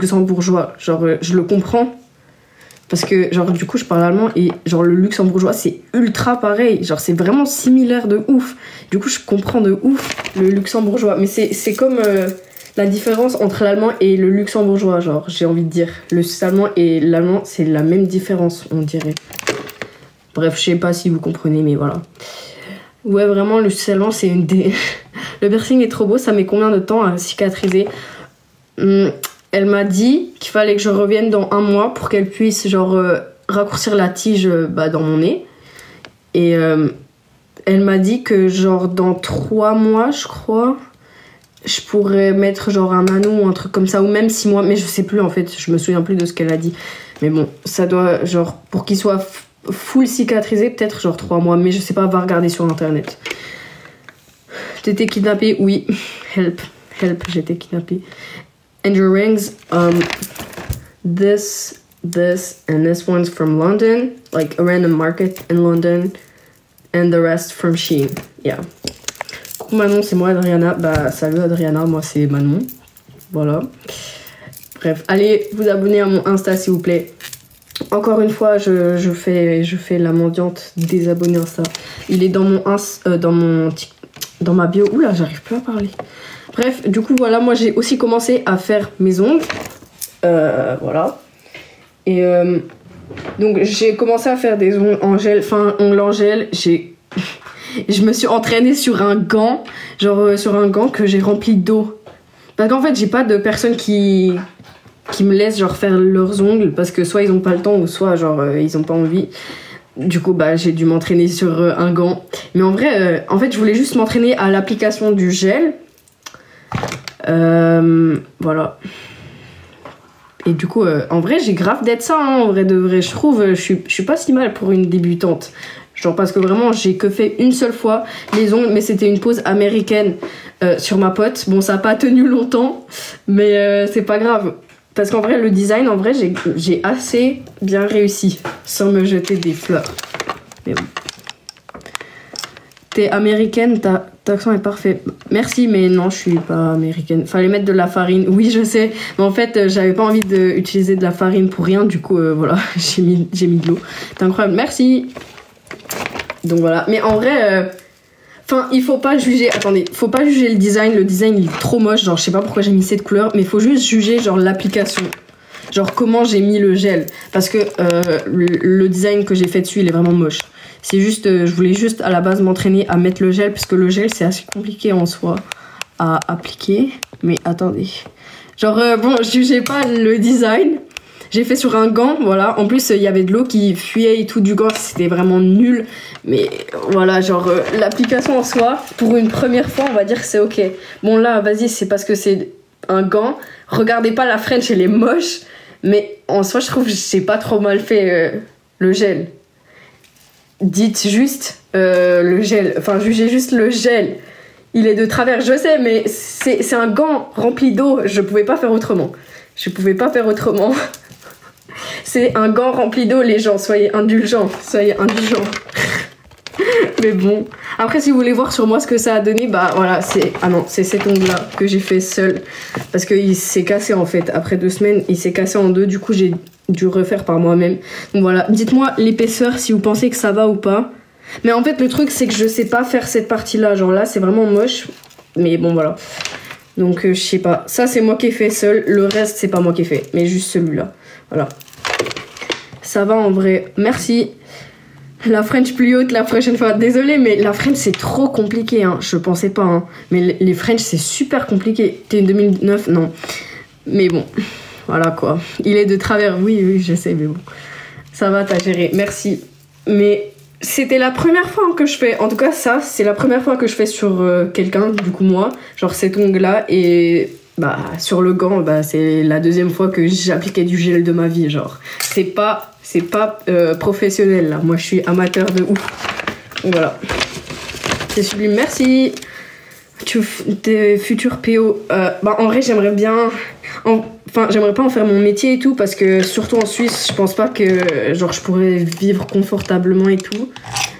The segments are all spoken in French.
luxembourgeois. Genre, je le comprends. Parce que, genre, du coup, je parle allemand et, genre, le luxembourgeois, c'est ultra pareil. Genre, c'est vraiment similaire de ouf. Du coup, je comprends de ouf le luxembourgeois. Mais c'est comme la différence entre l'allemand et le luxembourgeois, genre, j'ai envie de dire. Le suisse-allemand et l'allemand, c'est la même différence, on dirait. Bref, je sais pas si vous comprenez, mais voilà. Ouais, vraiment, le suisse-allemand, c'est une des... Le piercing est trop beau, ça met combien de temps à cicatriser? Elle m'a dit qu'il fallait que je revienne dans 1 mois pour qu'elle puisse genre raccourcir la tige dans mon nez. Et elle m'a dit que genre dans 3 mois, je crois, je pourrais mettre genre un anneau ou un truc comme ça, ou même 6 mois, mais je sais plus en fait, je me souviens plus de ce qu'elle a dit. Mais bon, ça doit genre, pour qu'il soit full cicatrisé, peut-être genre 3 mois, mais je sais pas, va regarder sur internet. T'étais kidnappée? Oui. Help, j'étais kidnappée. And your rings, this, and this one's from London, like a random market in London, and the rest from Shein. Yeah. Coucou Manon, c'est moi Adriana. Bah salut Adriana, moi c'est Manon. Voilà. Bref, allez vous abonner à mon Insta s'il vous plaît. Encore une fois, je fais la mendiante des abonnés Insta. Il est dans dans ma bio. Oula, j'arrive plus à parler. Bref, du coup, voilà, moi j'ai aussi commencé à faire mes ongles. Voilà. Et donc, j'ai commencé à faire des ongles en gel, ongles en gel. Je me suis entraînée sur un gant, sur un gant que j'ai rempli d'eau. Parce qu'en fait, j'ai pas de personnes qui me laissent genre faire leurs ongles parce que soit ils ont pas le temps ou soit genre ils ont pas envie. Du coup, bah, j'ai dû m'entraîner sur un gant. Mais en vrai, en fait, je voulais juste m'entraîner à l'application du gel. Voilà. Et du coup, en vrai, j'ai grave d'être ça, hein, en vrai de vrai. Je trouve, je suis pas si mal pour une débutante. Genre, parce que vraiment, j'ai que fait une seule fois les ongles, mais c'était une pose américaine sur ma pote. Bon, ça a pas tenu longtemps, mais c'est pas grave. Parce qu'en vrai, le design, en vrai, j'ai assez bien réussi, sans me jeter des fleurs. Mais bon. T'es américaine, ton accent est parfait. Merci, mais non, je suis pas américaine. Fallait mettre de la farine. Oui, je sais. Mais en fait, j'avais pas envie d'utiliser de la farine pour rien. Du coup, voilà, j'ai mis de l'eau. C'est incroyable. Merci. Donc voilà. Mais en vrai, il faut pas juger. Attendez, faut pas juger le design. Le design, il est trop moche. Genre, je sais pas pourquoi j'ai mis cette couleur. Mais il faut juste juger, genre, l'application. Genre, comment j'ai mis le gel. Parce que le design que j'ai fait dessus, il est vraiment moche. C'est juste, je voulais juste à la base m'entraîner à mettre le gel, parce que le gel c'est assez compliqué en soi à appliquer. Mais attendez. Genre, bon, je jugez pas le design. J'ai fait sur un gant, voilà. En plus, il y avait de l'eau qui fuyait et tout du gant, c'était vraiment nul. Mais voilà, genre, l'application en soi, pour une première fois, on va dire que c'est ok. Bon, là, vas-y, c'est parce que c'est un gant. Regardez pas la French, elle est moche. Mais en soi, je trouve que j'ai pas trop mal fait le gel. Dites juste le gel, jugez juste le gel. Il est de travers, je sais, mais c'est un gant rempli d'eau. Je pouvais pas faire autrement. C'est un gant rempli d'eau, les gens. Soyez indulgents. Mais bon. Après, si vous voulez voir sur moi ce que ça a donné, bah voilà, c'est cet ongle-là que j'ai fait seul. Parce qu'il s'est cassé en fait. Après 2 semaines, il s'est cassé en 2. Du coup, j'ai dû refaire par moi-même. Donc voilà, dites-moi l'épaisseur si vous pensez que ça va ou pas. Mais en fait, le truc, c'est que je sais pas faire cette partie-là. Genre là, c'est vraiment moche. Mais bon, voilà. Donc, je sais pas. Ça, c'est moi qui ai fait seul. Le reste, c'est pas moi qui ai fait. Mais juste celui-là. Voilà. Ça va en vrai. Merci. La French plus haute la prochaine fois. Désolée, mais la French, c'est trop compliqué. Hein. Je pensais pas. Hein. Mais les French, c'est super compliqué. T'es 2009? Non. Mais bon. Voilà quoi. Il est de travers. Oui, je sais, mais bon. Ça va, t'as géré. Merci. Mais c'était la première fois que je fais. En tout cas, ça, c'est la première fois que je fais sur quelqu'un, du coup, moi. Genre cet ongle-là. Et bah, sur le gant, bah, c'est la 2e fois que j'appliquais du gel de ma vie. Genre, c'est pas professionnel là. Moi, je suis amateur de ouf. Donc, voilà. C'est sublime. Merci. Tes futurs PO. Bah, en vrai, j'aimerais bien. J'aimerais pas en faire mon métier et tout, parce que surtout en Suisse, je pense pas que genre je pourrais vivre confortablement et tout.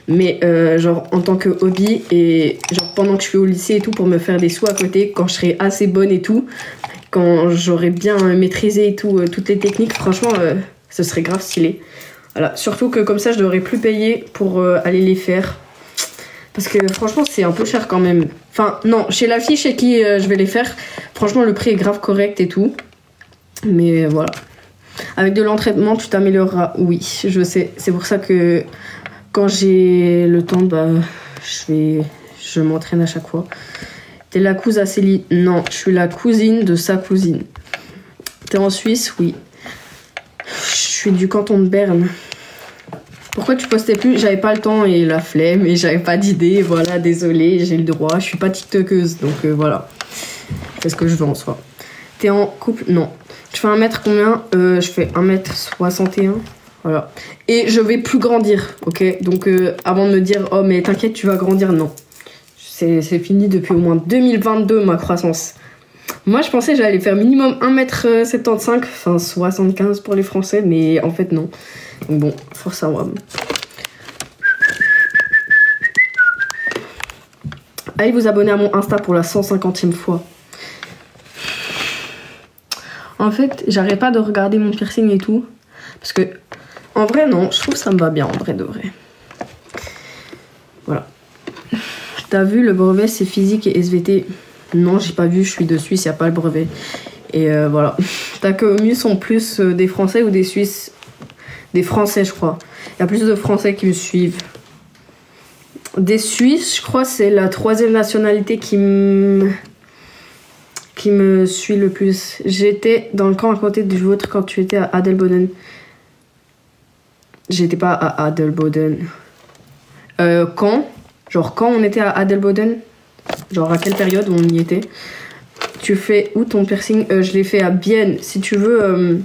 Mais genre en tant que hobby et genre pendant que je suis au lycée et tout, pour me faire des sous à côté, quand je serai assez bonne et tout, quand j'aurai bien maîtrisé et tout, toutes les techniques, franchement, ce serait grave stylé. Voilà, surtout que comme ça, je devrais plus payer pour aller les faire. Parce que franchement, c'est un peu cher quand même. Enfin, non, chez la fille chez qui je vais les faire, franchement, le prix est grave correct et tout. Mais voilà. Avec de l'entraînement, tu t'amélioreras. Oui, je sais. C'est pour ça que quand j'ai le temps, bah, je m'entraîne à chaque fois. T'es la cousine à Céline? Non, je suis la cousine de sa cousine. T'es en Suisse? Oui. Je suis du canton de Berne. Pourquoi tu postais plus? J'avais pas le temps et la flemme et j'avais pas d'idée. Voilà, désolée, j'ai le droit. Je suis pas tiktokeuse, donc voilà. Je fais ce que je veux en soi. T'es en couple? Non. Je fais 1 m combien? Je fais 1 m 61. Voilà. Et je vais plus grandir, ok? Donc avant de me dire, oh mais t'inquiète, tu vas grandir, non. C'est fini depuis au moins 2022 ma croissance. Moi je pensais que j'allais faire minimum 1 m 75, enfin 75 pour les Français, mais en fait non. Donc bon, force à moi. Allez vous abonner à mon Insta pour la 150e fois. En fait, j'arrête pas de regarder mon piercing et tout. Parce que, en vrai, non, je trouve que ça me va bien, en vrai de vrai. Voilà. T'as vu, le brevet, c'est physique et SVT. Non, j'ai pas vu, je suis de Suisse, y a pas le brevet. Et voilà. T'as commu sont plus des Français ou des Suisses? Des Français, je crois. Il y a plus de Français qui me suivent. Des Suisses, je crois, c'est la 3e nationalité qui me suit le plus. J'étais dans le camp à côté du vôtre quand tu étais à Adelboden. J'étais pas à Adelboden. Quand? Genre quand on était à Adelboden? Genre à quelle période on y était? Tu fais où ton piercing? Je l'ai fait à Bienne. Si tu veux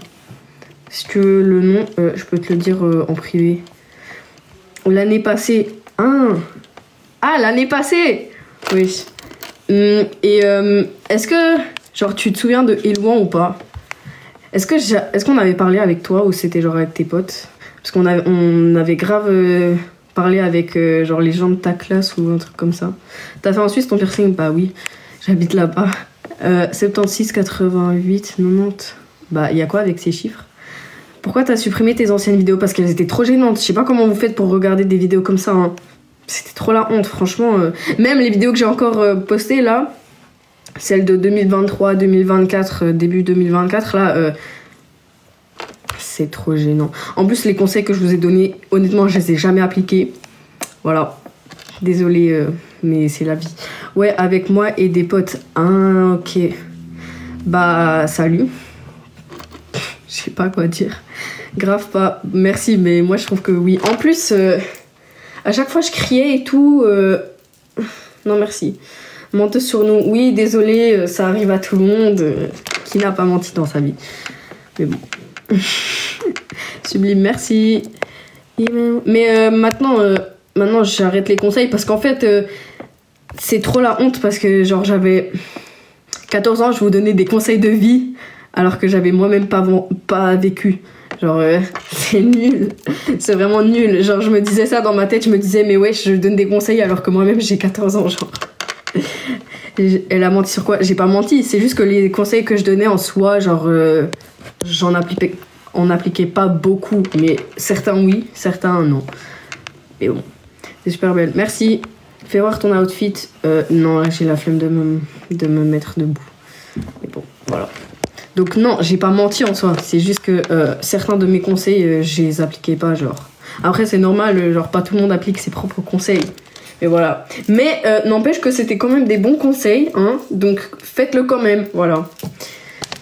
le nom, je peux te le dire en privé. L'année passée. Ah, l'année passée! Oui. Et est-ce que, genre, tu te souviens de Elouan ou pas? Est-ce qu'on avait parlé avec toi ou c'était genre avec tes potes? Parce qu'on avait grave parlé avec genre les gens de ta classe ou un truc comme ça. T'as fait en Suisse ton piercing? Bah oui, j'habite là-bas. 76, 88, 90. Bah, il y a quoi avec ces chiffres? Pourquoi t'as supprimé tes anciennes vidéos? Parce qu'elles étaient trop gênantes. Je sais pas comment vous faites pour regarder des vidéos comme ça, hein. C'était trop la honte, franchement. Même les vidéos que j'ai encore postées là, celles de 2023, 2024, début 2024, là, c'est trop gênant. En plus, les conseils que je vous ai donnés, honnêtement, je les ai jamais appliqués. Voilà. Désolée, mais c'est la vie. Ouais, avec moi et des potes. Ah, ok. Bah, salut. Je sais pas quoi dire. Grave pas. Merci, mais moi, je trouve que oui. En plus... à chaque fois, je criais et tout. Non, merci. Menteuse sur nous. Oui, désolé, ça arrive à tout le monde. Qui n'a pas menti dans sa vie? Mais bon. Sublime, merci. Mais maintenant, j'arrête les conseils parce qu'en fait, c'est trop la honte parce que, genre, j'avais 14 ans, je vous donnais des conseils de vie alors que j'avais moi-même pas vécu. Genre, c'est nul. C'est vraiment nul. Genre, je me disais ça dans ma tête. Je me disais, mais ouais, je donne des conseils alors que moi-même, j'ai 14 ans, genre. Elle a menti sur quoi? J'ai pas menti. C'est juste que les conseils que je donnais en soi, genre, on appliquait pas beaucoup. Mais certains, oui. Certains, non. Mais bon. C'est super belle. Merci. Fais voir ton outfit. Non, là, j'ai la flemme de me mettre debout. Mais bon, voilà. Donc non, j'ai pas menti en soi. C'est juste que certains de mes conseils, je les appliquais pas, genre. Après, c'est normal, genre pas tout le monde applique ses propres conseils. Mais voilà. Mais n'empêche que c'était quand même des bons conseils, hein. Donc faites-le quand même, voilà.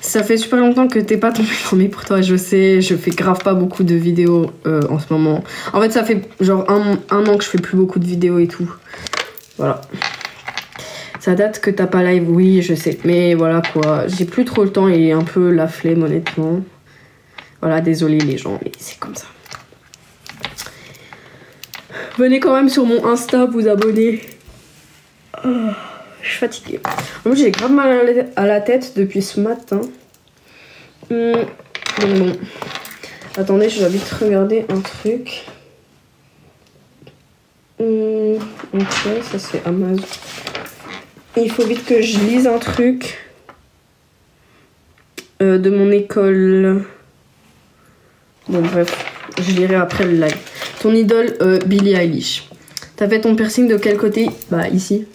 Ça fait super longtemps que t'es pas tombé dans mes pour toi, je sais. Je fais grave pas beaucoup de vidéos en ce moment. En fait, ça fait genre un an que je fais plus beaucoup de vidéos et tout. Voilà. Ça date que t'as pas live, oui, je sais. Mais voilà quoi, j'ai plus trop le temps et un peu la flemme, honnêtement. Voilà, désolé les gens, mais c'est comme ça. Venez quand même sur mon Insta, vous abonner. Oh, je suis fatiguée. En plus, j'ai grave mal à la tête depuis ce matin. Donc bon. Attendez, je dois vite regarder un truc. Ok, ça c'est Amazon. Il faut vite que je lise un truc. De mon école. Bon bref, je lirai après le live. Ton idole, Billie Eilish. T'as fait ton piercing de quel côté? Bah ici.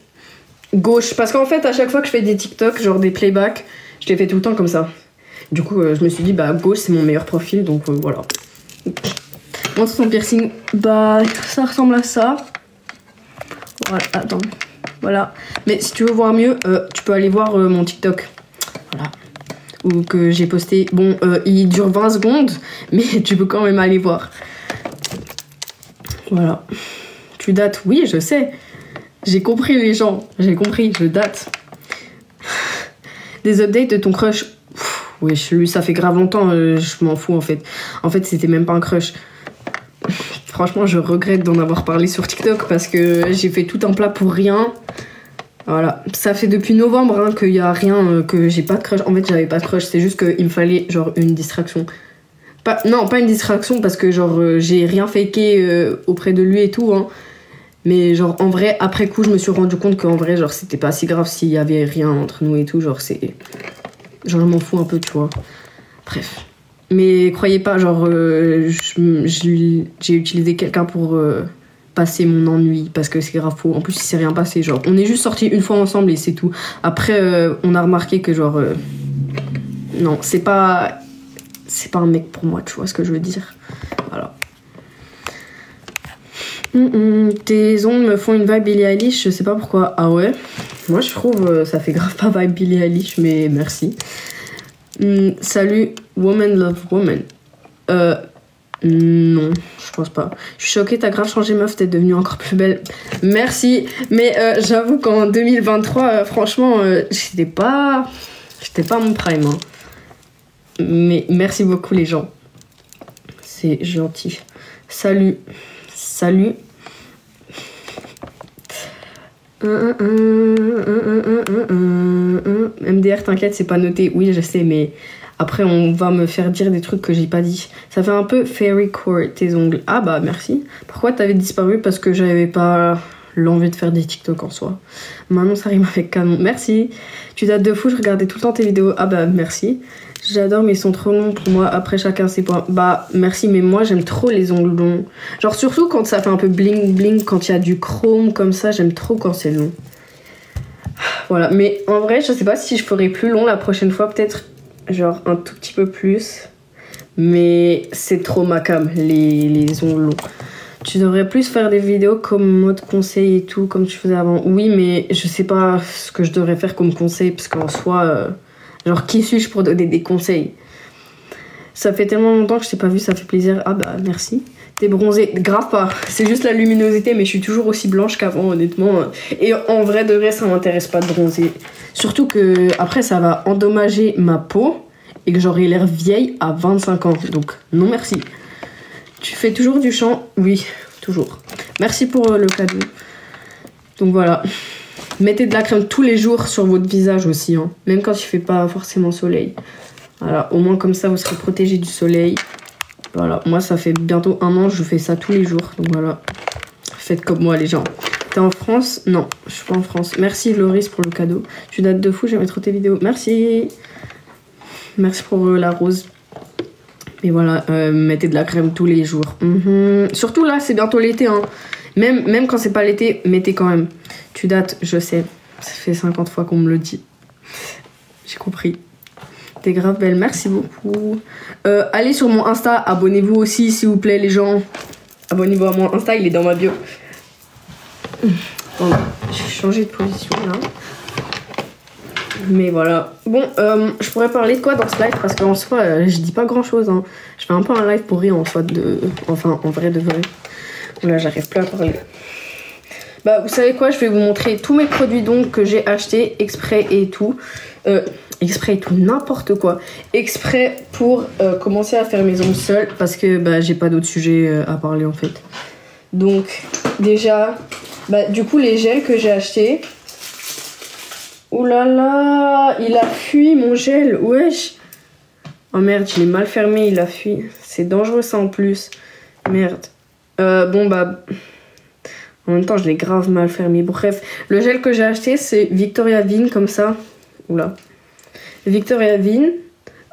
Gauche. Parce qu'en fait, à chaque fois que je fais des TikTok, genre des playbacks, je les fais tout le temps comme ça. Du coup, je me suis dit, bah gauche c'est mon meilleur profil, donc voilà. Montre ton piercing. Bah ça ressemble à ça. Voilà, attends. Voilà. Mais si tu veux voir mieux, tu peux aller voir mon TikTok. Voilà. Ou que j'ai posté. Bon, il dure 20 secondes, mais tu peux quand même aller voir. Voilà. Tu dates? Oui, je sais. J'ai compris les gens. J'ai compris, je date. Des updates de ton crush? Oui, lui, ça fait grave longtemps. Je m'en fous en fait. En fait, c'était même pas un crush. Franchement, je regrette d'en avoir parlé sur TikTok parce que j'ai fait tout un plat pour rien. Voilà, ça fait depuis novembre hein, qu'il y a rien, que j'ai pas de crush. En fait, j'avais pas de crush, c'est juste qu'il me fallait genre une distraction. Non, pas une distraction parce que genre j'ai rien faké auprès de lui et tout. Hein. Mais genre en vrai, après coup, je me suis rendu compte qu'en vrai, genre c'était pas si grave s'il y avait rien entre nous et tout. Genre c'est. Genre je m'en fous un peu, tu vois. Bref. Mais croyez pas, genre j'ai utilisé quelqu'un pour. Passer mon ennui parce que c'est grave faux. En plus, il s'est rien passé. Genre, on est juste sortis une fois ensemble et c'est tout. Après, on a remarqué que genre, non, c'est pas un mec pour moi. Tu vois ce que je veux dire? Voilà. Tes ongles me font une vibe Billie Eilish. Je sais pas pourquoi. Ah ouais. Moi, je trouve ça fait grave pas vibe Billie Eilish, mais merci. Salut, Woman Love Woman. Non, je pense pas. Je suis choquée, t'as grave changé meuf, t'es devenue encore plus belle. Merci, mais j'avoue qu'en 2023, franchement, j'étais pas mon prime. Hein. Mais merci beaucoup les gens. C'est gentil. Salut. Salut. MDR, t'inquiète, c'est pas noté. Oui, je sais, mais... Après, on va me faire dire des trucs que j'ai pas dit. Ça fait un peu fairy court, tes ongles. Ah bah, merci. Pourquoi t'avais disparu? Parce que j'avais pas l'envie de faire des TikTok en soi. Maintenant, ça rime avec canon. Merci. Tu dates de fou, je regardais tout le temps tes vidéos. Ah bah, merci. J'adore, mais ils sont trop longs pour moi. Après, chacun ses points. Bah, merci, mais moi, j'aime trop les ongles longs. Genre, surtout quand ça fait un peu bling bling, quand il y a du chrome comme ça, j'aime trop quand c'est long. Voilà, mais en vrai, je sais pas si je ferai plus long la prochaine fois, peut-être... Genre un tout petit peu plus. Mais c'est trop ma cam, les ongles longs. Tu devrais plus faire des vidéos comme mode conseil et tout, comme tu faisais avant. Oui, mais je sais pas ce que je devrais faire comme conseil, parce qu'en soi, genre qui suis-je pour donner des conseils? Ça fait tellement longtemps que je t'ai pas vu, ça fait plaisir. Ah bah merci. T'es bronzée, grave pas. C'est juste la luminosité, mais je suis toujours aussi blanche qu'avant, honnêtement. Et en vrai de vrai, ça m'intéresse pas de bronzer. Surtout que après, ça va endommager ma peau et que j'aurai l'air vieille à 25 ans. Donc non merci. Tu fais toujours du chant? Oui, toujours. Merci pour le cadeau. Donc voilà. Mettez de la crème tous les jours sur votre visage aussi, hein. Même quand il fait pas forcément soleil. Voilà, au moins comme ça, vous serez protégé du soleil. Voilà, moi ça fait bientôt 1 an, je fais ça tous les jours. Donc voilà, faites comme moi les gens. T'es en France? Non, je suis pas en France. Merci Loris pour le cadeau. Tu dates de fou, j'aime trop tes vidéos. Merci. Merci pour la rose. Et voilà, mettez de la crème tous les jours. Surtout là, c'est bientôt l'été. Hein. Même quand c'est pas l'été, mettez quand même. Tu dates, je sais. Ça fait 50 fois qu'on me le dit. J'ai compris. T'es grave belle, merci beaucoup. Allez sur mon Insta, abonnez-vous aussi s'il vous plaît les gens. Abonnez-vous à mon Insta, il est dans ma bio. Bon, j'ai changé de position là. Mais voilà. Bon, je pourrais parler de quoi dans ce live? Parce qu'en soi, je dis pas grand chose. Hein. Je fais un peu un live pour rire en soi Enfin, en vrai de vrai. Là, j'arrive plus à parler. Bah, vous savez quoi? Je vais vous montrer tous mes produits donc que j'ai achetés exprès et tout. Exprès et tout, n'importe quoi. Exprès pour commencer à faire mes ongles seule parce que bah, j'ai pas d'autres sujets à parler en fait. Donc, déjà, bah, du coup, les gels que j'ai achetés. Ouh là là, il a fui mon gel, wesh. Oh merde, je l'ai mal fermé, il a fui. C'est dangereux ça en plus. Merde. Bon bah... En même temps, je l'ai grave mal fermé. Bref, le gel que j'ai acheté, c'est Victoria Vin, comme ça. Oula. Victoria Vin.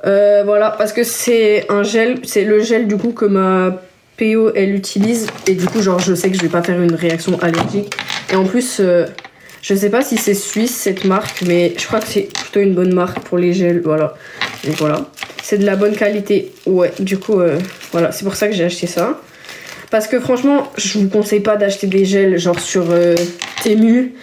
Voilà, parce que c'est un gel, c'est le gel du coup que ma PO elle utilise. Et du coup, genre, je sais que je vais pas faire une réaction allergique. Et en plus, je sais pas si c'est suisse cette marque, mais je crois que c'est plutôt une bonne marque pour les gels. Voilà. Donc voilà. C'est de la bonne qualité. Ouais, du coup, voilà, c'est pour ça que j'ai acheté ça. Parce que franchement, je vous conseille pas d'acheter des gels genre sur Temu,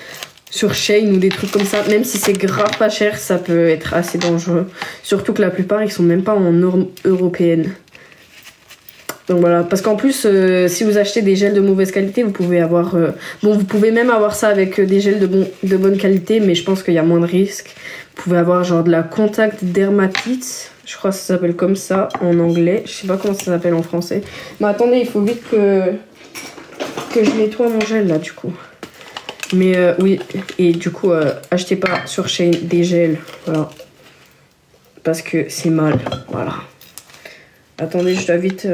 sur Shein ou des trucs comme ça. Même si c'est grave pas cher, ça peut être assez dangereux. Surtout que la plupart, ils sont même pas en normes européennes. Donc voilà, parce qu'en plus, si vous achetez des gels de mauvaise qualité, vous pouvez avoir... bon, vous pouvez même avoir ça avec des gels de bonne qualité, mais je pense qu'il y a moins de risques. Vous pouvez avoir genre de la contact dermatite. Je crois que ça s'appelle comme ça en anglais. Je sais pas comment ça s'appelle en français. Mais attendez, il faut vite que je nettoie mon gel là du coup. Mais oui, et du coup, achetez pas sur Shein des gels. Voilà. Parce que c'est mal. Voilà. Attendez, je dois vite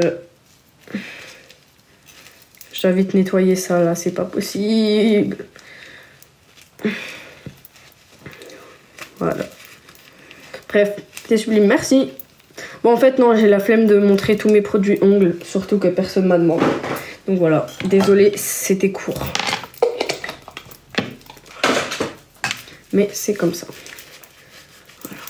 nettoyer ça là. C'est pas possible. Voilà. Bref. C'est sublime, merci. Bon, en fait, non, j'ai la flemme de montrer tous mes produits ongles, surtout que personne m'a demandé. Donc voilà, désolé, c'était court. Mais c'est comme ça. Voilà.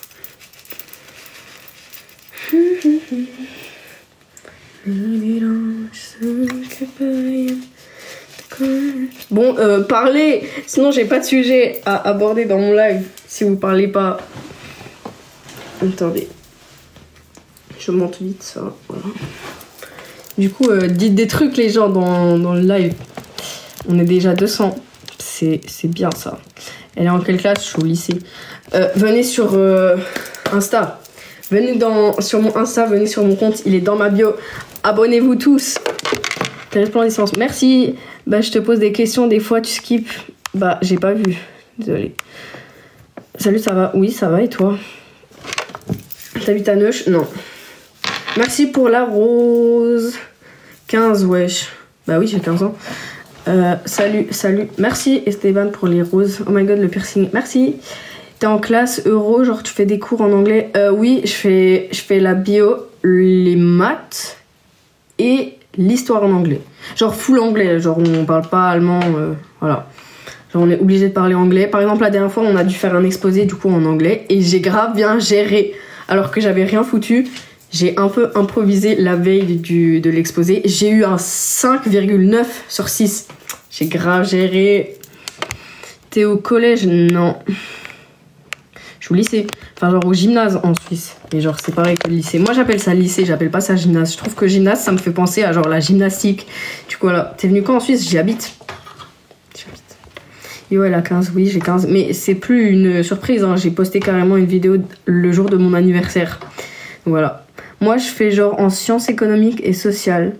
Bon, parlez, sinon j'ai pas de sujet à aborder dans mon live si vous parlez pas. Attendez, je monte vite ça, voilà. Du coup, dites des trucs les gens dans le live. On est déjà 200, c'est bien ça. Elle est en quelle classe? Je suis au lycée. Venez sur Insta. Venez sur mon Insta, venez sur mon compte, il est dans ma bio. Abonnez-vous tous. Quel plan licence? Merci. Bah, je te pose des questions, des fois tu skips. Bah, j'ai pas vu. Désolée. Salut, ça va? Oui, ça va et toi? T'habites à Neuch? Non. Merci pour la rose. 15, wesh. Bah oui, j'ai 15 ans. Salut. Merci Esteban pour les roses. Oh my god, le piercing. Merci. T'es en classe euro, genre tu fais des cours en anglais? Oui, je fais la bio, les maths et l'histoire en anglais. Genre full anglais, genre on parle pas allemand, voilà. Genre on est obligé de parler anglais. Par exemple, la dernière fois, on a dû faire un exposé du coup en anglais et j'ai grave bien géré. Alors que j'avais rien foutu, j'ai un peu improvisé la veille de l'exposé. J'ai eu un 5,9 sur 6. J'ai grave géré. T'es au collège? Non. Je suis au lycée. Enfin, genre au gymnase en Suisse. Et genre, c'est pareil que le lycée. Moi, j'appelle ça lycée, j'appelle pas ça gymnase. Je trouve que gymnase, ça me fait penser à genre la gymnastique. Du coup, voilà. T'es venu quand en Suisse? J'y habite. Yo, elle a 15, oui, j'ai 15. Mais c'est plus une surprise, hein. J'ai posté carrément une vidéo le jour de mon anniversaire. Donc, voilà. Moi, je fais genre en sciences économiques et sociales.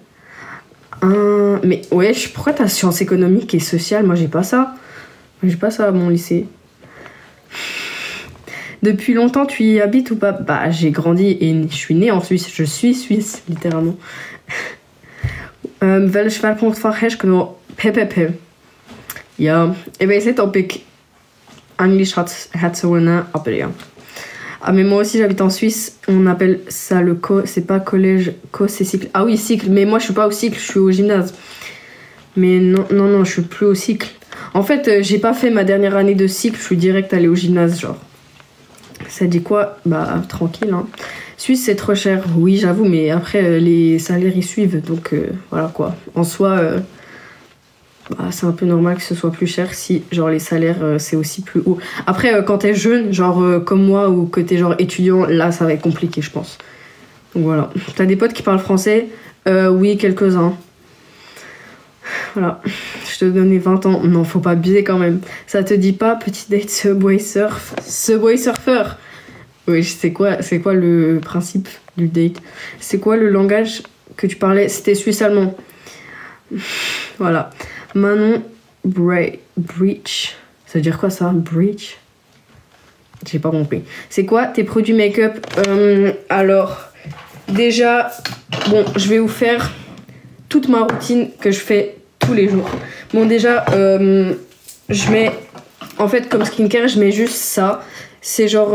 Mais ouais, pourquoi t'as sciences économiques et sociales? Moi, j'ai pas ça. J'ai pas ça à mon lycée. Depuis longtemps, tu y habites ou pas? Bah, j'ai grandi et je suis née en Suisse. Je suis suisse, littéralement. Welch Schwerpunktfach hast du genommen? PPP. Ja, ich weiß nicht, ob ich Englisch hat sollen, aber ja. Ah, mais moi aussi j'habite en Suisse, on appelle ça le c'est pas collège, c'est cycle. Ah oui, cycle, mais moi je suis pas au cycle, je suis au gymnase. Mais non, je suis plus au cycle. En fait, j'ai pas fait ma dernière année de cycle, je suis direct allée au gymnase, genre. Ça dit quoi? Bah, tranquille, hein. Suisse, c'est trop cher, oui, j'avoue, mais après, les salaires ils suivent, donc voilà quoi. En soi, bah, c'est un peu normal que ce soit plus cher si, genre, les salaires, c'est aussi plus haut. Après, quand t'es jeune, genre, comme moi, ou que t'es, genre, étudiant, là, ça va être compliqué, je pense. Donc voilà. T'as des potes qui parlent français? Oui, quelques-uns. Voilà. Je te donnais 20 ans. Non, faut pas abuser quand même. Ça te dit pas, petit date, Subway Surf? Subway Surfer? Oui, c'est quoi le principe du date? C'est quoi le langage que tu parlais? C'était suisse-allemand. Voilà. Manon Breach. Ça veut dire quoi ça? Breach? J'ai pas compris. C'est quoi tes produits make-up? Alors, déjà, bon, je vais vous faire toute ma routine que je fais tous les jours. Bon, déjà, je mets, en fait, comme skincare, je mets juste ça. C'est genre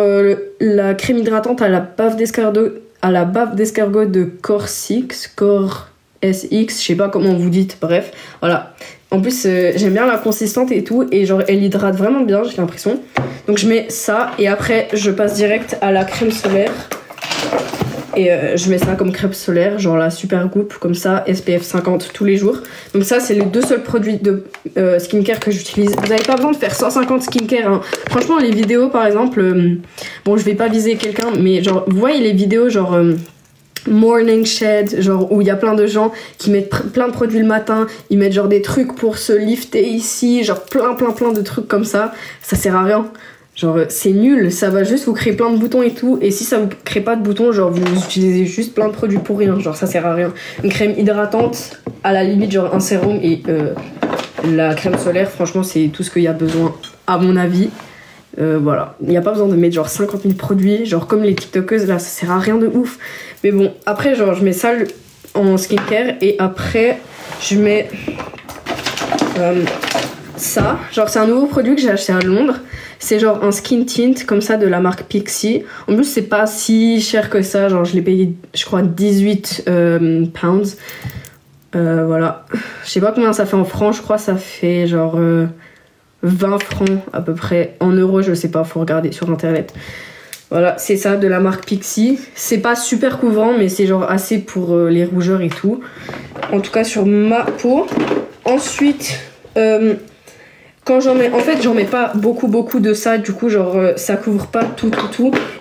la crème hydratante à la bave d'escargot de Core SX, Core SX, je sais pas comment vous dites, bref, voilà. En plus, j'aime bien la consistante et tout, et genre elle hydrate vraiment bien, j'ai l'impression. Donc je mets ça, et après je passe direct à la crème solaire. Et je mets ça comme crème solaire, genre la Super Goop, comme ça, SPF 50 tous les jours. Donc ça, c'est les 2 seuls produits de skincare que j'utilise. Vous n'avez pas besoin de faire 150 skincare, hein. Franchement, les vidéos, par exemple, bon, je vais pas viser quelqu'un, mais genre, vous voyez les vidéos, genre... Morning Shed, genre où il y a plein de gens qui mettent plein de produits le matin, ils mettent genre des trucs pour se lifter ici, genre plein de trucs comme ça sert à rien. Genre c'est nul, ça va juste vous créer plein de boutons et tout, et si ça vous crée pas de boutons, genre vous utilisez juste plein de produits pour rien, genre ça sert à rien. Une crème hydratante, à la limite genre un sérum et la crème solaire, franchement c'est tout ce qu'il y a besoin à mon avis. Voilà, il n'y a pas besoin de mettre genre 50 000 produits, genre comme les tiktokeuses là, ça sert à rien de ouf. Mais bon, après genre je mets ça en skincare et après je mets ça. Genre c'est un nouveau produit que j'ai acheté à Londres. C'est genre un skin tint comme ça de la marque Pixi. En plus c'est pas si cher que ça, genre je l'ai payé je crois 18 pounds. Voilà, je sais pas combien ça fait en francs, je crois ça fait genre... 20 francs à peu près, en euros je sais pas, faut regarder sur internet. Voilà, c'est ça de la marque Pixi. C'est pas super couvrant mais c'est genre assez pour les rougeurs et tout. En tout cas sur ma peau. Ensuite, quand j'en mets, en fait j'en mets pas beaucoup de ça, du coup genre ça couvre pas tout.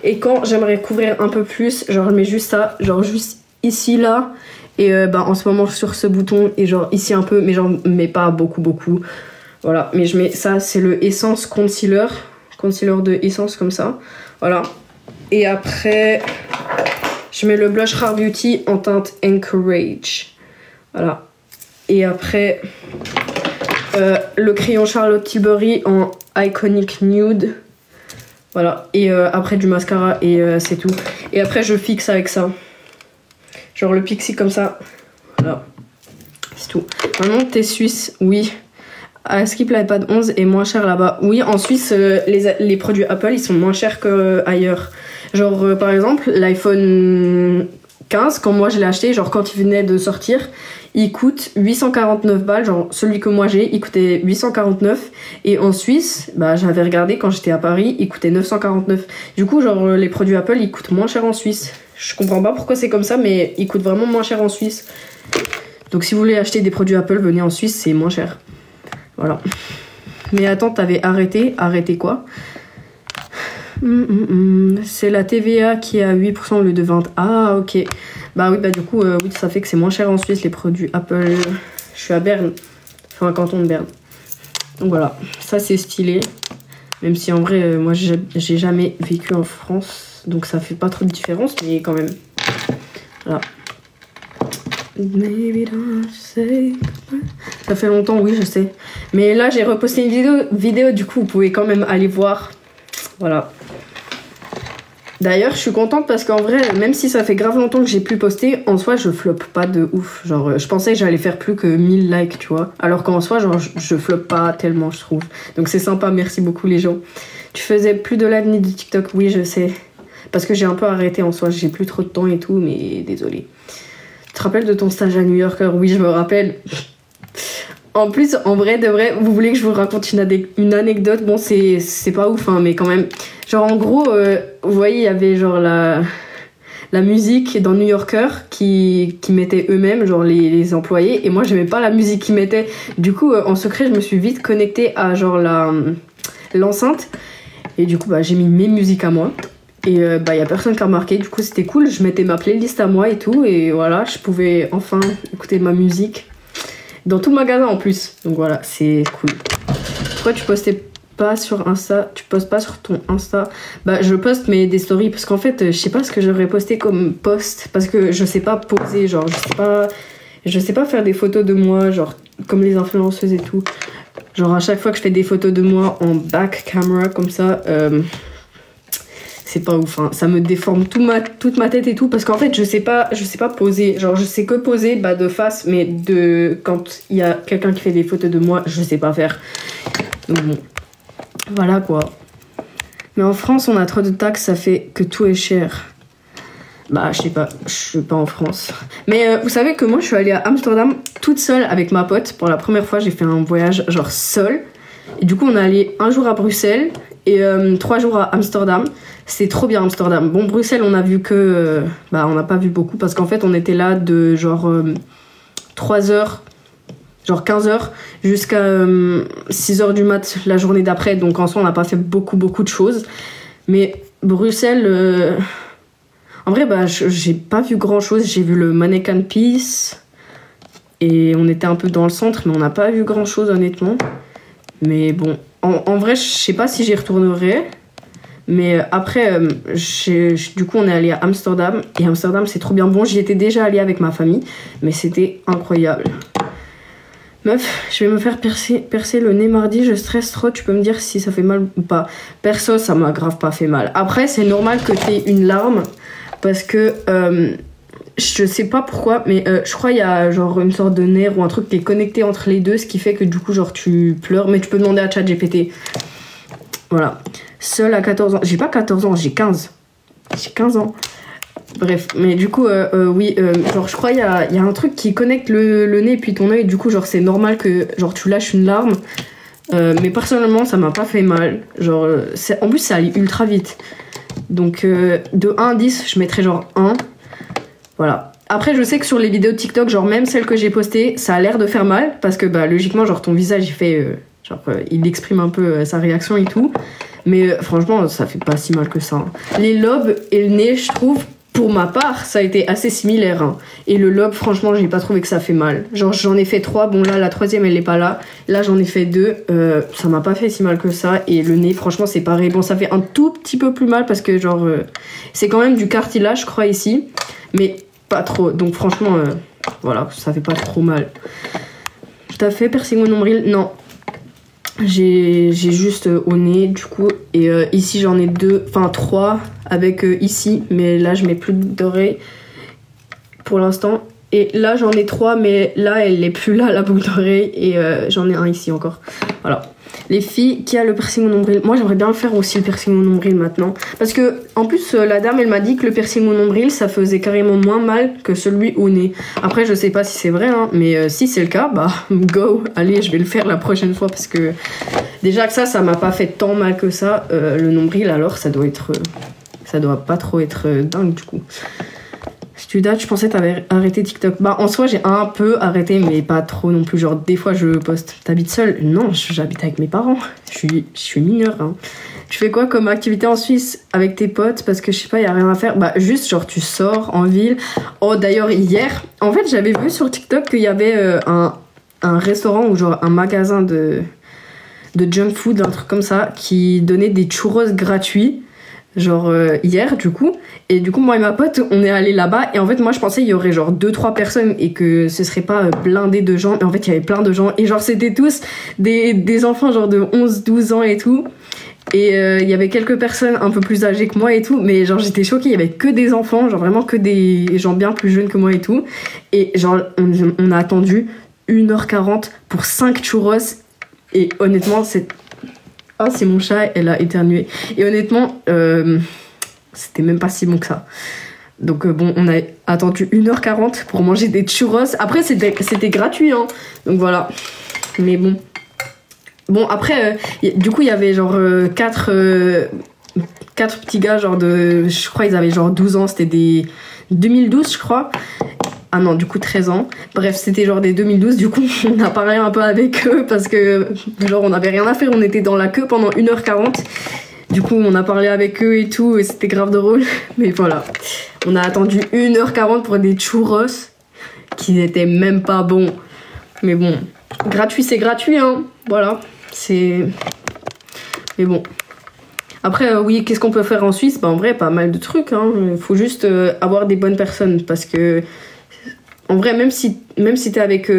Et quand j'aimerais couvrir un peu plus, genre je mets juste ça, genre juste ici là. Et en ce moment sur ce bouton et genre ici un peu, mais j'en mets pas beaucoup. Voilà, mais je mets ça, c'est le Essence Concealer de Essence comme ça, voilà. Et après, je mets le blush Rare Beauty en teinte Encourage, voilà. Et après, le crayon Charlotte Tilbury en Iconic Nude, voilà. Et après du mascara et c'est tout. Et après je fixe avec ça, genre le Pixi comme ça, voilà. C'est tout. Maintenant, thé suisse, oui. Skip l'iPad 11 est moins cher là-bas. Oui, en Suisse, les produits Apple, ils sont moins chers qu'ailleurs. Genre, par exemple, l'iPhone 15, quand moi je l'ai acheté, genre quand il venait de sortir, il coûte 849 balles. Genre, celui que moi j'ai, il coûtait 849. Et en Suisse, bah, j'avais regardé quand j'étais à Paris, il coûtait 949. Du coup, genre, les produits Apple, ils coûtent moins cher en Suisse. Je comprends pas pourquoi c'est comme ça, mais ils coûtent vraiment moins cher en Suisse. Donc, si vous voulez acheter des produits Apple, venez en Suisse, c'est moins cher. Voilà. Mais attends, t'avais arrêté. Arrêté quoi? C'est la TVA qui est à 8% au lieu de 20%. Ah, ok. Bah oui, bah du coup, oui, ça fait que c'est moins cher en Suisse, les produits Apple. Je suis à Berne. Enfin, canton de Berne. Donc voilà. Ça, c'est stylé. Même si en vrai, moi, j'ai jamais vécu en France. Donc ça fait pas trop de différence, mais quand même. Voilà. Maybe don't say... Ça fait longtemps, oui, je sais. Mais là, j'ai reposté une vidéo, du coup, vous pouvez quand même aller voir. Voilà. D'ailleurs, je suis contente parce qu'en vrai, même si ça fait grave longtemps que j'ai plus posté, en soi, je floppe pas de ouf. Genre, je pensais que j'allais faire plus que 1000 likes, tu vois. Alors qu'en soi, genre, je floppe pas tellement, je trouve. Donc c'est sympa, merci beaucoup les gens. Tu faisais plus de live ni de TikTok, oui, je sais. Parce que j'ai un peu arrêté en soi, j'ai plus trop de temps et tout, mais désolée. Tu te rappelles de ton stage à New Yorker? Oui, je me rappelle. En plus, en vrai, de vrai, vous voulez que je vous raconte une anecdote? Bon, c'est pas ouf, hein, mais quand même. Genre, en gros, vous voyez, il y avait genre la musique dans New Yorker qui mettaient eux-mêmes, genre les employés. Et moi, j'aimais pas la musique qu'ils mettaient. Du coup, en secret, je me suis vite connectée à genre l'enceinte. Et du coup, bah, j'ai mis mes musiques à moi. Et bah, y a personne qui a remarqué. Du coup, c'était cool. Je mettais ma playlist à moi et tout. Et voilà, je pouvais enfin écouter ma musique. Dans tout le magasin en plus. Donc voilà, c'est cool. Pourquoi tu postais pas sur Insta? Tu postes pas sur ton Insta? Bah je poste mais des stories parce qu'en fait je sais pas ce que j'aurais posté comme post parce que je sais pas poser, genre je sais pas faire des photos de moi genre comme les influenceuses et tout. Genre à chaque fois que je fais des photos de moi en back camera comme ça, c'est pas ouf, hein. Ça me déforme toute ma tête et tout parce qu'en fait je sais pas poser, genre je sais que poser bah, de face, mais quand il y a quelqu'un qui fait des photos de moi je sais pas faire. Donc bon, voilà quoi. Mais en France, on a trop de taxes, ça fait que tout est cher. Bah, je sais pas, je suis pas en France. Mais vous savez que moi, je suis allée à Amsterdam toute seule avec ma pote. Pour la première fois, j'ai fait un voyage genre seule. Et du coup, on est allé un jour à Bruxelles et 3 jours à Amsterdam. C'était trop bien Amsterdam. Bon, Bruxelles, on a vu que... bah, on n'a pas vu beaucoup parce qu'en fait, on était là de genre 3 heures, genre 15 heures, jusqu'à 6 heures du mat la journée d'après. Donc en soi, on n'a pas fait beaucoup de choses. Mais Bruxelles... En vrai, bah, j'ai pas vu grand chose. J'ai vu le Mannequin Peace et on était un peu dans le centre, mais on n'a pas vu grand chose honnêtement. Mais bon, en vrai, je sais pas si j'y retournerai. Mais après, du coup, on est allé à Amsterdam. Et Amsterdam, c'est trop bien bon. J'y étais déjà allée avec ma famille, mais c'était incroyable. Meuf, je vais me faire percer le nez mardi. Je stresse trop. Tu peux me dire si ça fait mal ou pas? Perso, ça m'a grave pas fait mal. Après, c'est normal que t'aies une larme. Parce que je sais pas pourquoi, mais je crois qu'il y a genre une sorte de nerf ou un truc qui est connecté entre les deux, ce qui fait que du coup genre tu pleures, mais tu peux demander à ChatGPT. Voilà. Seule à 14 ans. J'ai pas 14 ans, j'ai 15. J'ai 15 ans. Bref, mais du coup, oui, genre je crois qu'il y a un truc qui connecte le nez et puis ton œil, du coup genre c'est normal que genre tu lâches une larme. Mais personnellement ça m'a pas fait mal. Genre, en plus ça allait ultra vite. Donc de 1 à 10, je mettrais genre 1. Voilà. Après, je sais que sur les vidéos TikTok, genre même celles que j'ai postées, ça a l'air de faire mal. Parce que bah, logiquement, genre ton visage, il fait... il exprime un peu sa réaction et tout. Mais franchement, ça fait pas si mal que ça. Hein. Les lobes et le nez, je trouve, pour ma part, ça a été assez similaire. Hein. Et le lobe, franchement, j'ai pas trouvé que ça fait mal. Genre, j'en ai fait 3. Bon, là, la troisième, elle est pas là. Là, j'en ai fait 2. Ça m'a pas fait si mal que ça. Et le nez, franchement, c'est pareil. Bon, ça fait un tout petit peu plus mal parce que, genre, c'est quand même du cartilage, je crois, ici. Mais pas trop. Donc, franchement, voilà, ça fait pas trop mal. T'as fait piercing au nombril? Non. J'ai juste au nez, du coup. Et ici, j'en ai 3 avec ici. Mais là, je mets plus d'oreille pour l'instant. Et là, j'en ai 3, mais là, elle est plus là, la boucle d'oreille. Et j'en ai un ici encore. Voilà. Les filles, qui a le piercing au nombril? Moi, j'aimerais bien faire aussi le piercing au nombril maintenant. Parce que, en plus, la dame, elle m'a dit que le piercing au nombril, ça faisait carrément moins mal que celui au nez. Après, je sais pas si c'est vrai, hein, mais si c'est le cas, bah, go. Allez, je vais le faire la prochaine fois parce que déjà que ça m'a pas fait tant mal que ça. Le nombril, alors, ça doit pas trop être dingue, du coup. Tu dates, je pensais que t'avais arrêté TikTok. Bah, en soi, j'ai un peu arrêté, mais pas trop non plus. Genre, des fois, je poste. T'habites seule? Non, j'habite avec mes parents. Je suis mineure. Hein. Tu fais quoi comme activité en Suisse avec tes potes? Parce que je sais pas, y a rien à faire. Bah, juste, genre, tu sors en ville. Oh, d'ailleurs, hier, en fait, j'avais vu sur TikTok qu'il y avait un restaurant ou genre un magasin de junk food, un truc comme ça, qui donnait des churros gratuits. Genre hier du coup, et du coup moi et ma pote on est allés là-bas et en fait moi je pensais il y aurait genre 2-3 personnes et que ce serait pas blindé de gens, mais en fait il y avait plein de gens et genre c'était tous des enfants genre de 11-12 ans et tout, et il y avait quelques personnes un peu plus âgées que moi et tout, mais genre j'étais choquée, il y avait que des enfants, genre vraiment que des gens bien plus jeunes que moi et tout, et genre on a attendu 1h40 pour 5 churros et honnêtement oh, c'est mon chat, elle a éternué. Et honnêtement, c'était même pas si bon que ça. Donc bon, on a attendu 1h40 pour manger des churros. Après, c'était gratuit, hein. Donc voilà. Mais bon. Bon, après, du coup, il y avait genre 4 petits gars, genre je crois ils avaient genre 12 ans. C'était des 2012, je crois. Ah non, du coup 13 ans. Bref, c'était genre des 2012, du coup on a parlé un peu avec eux parce que genre on avait rien à faire, on était dans la queue pendant 1h40. Du coup on a parlé avec eux et tout et c'était grave drôle. Mais voilà, on a attendu 1h40 pour des churros qui n'étaient même pas bons. Mais bon, gratuit c'est gratuit, hein. Voilà, c'est... Mais bon. Après, oui, qu'est-ce qu'on peut faire en Suisse? Bah en vrai, pas mal de trucs, hein. Faut juste avoir des bonnes personnes parce que... En vrai, même si t'es avec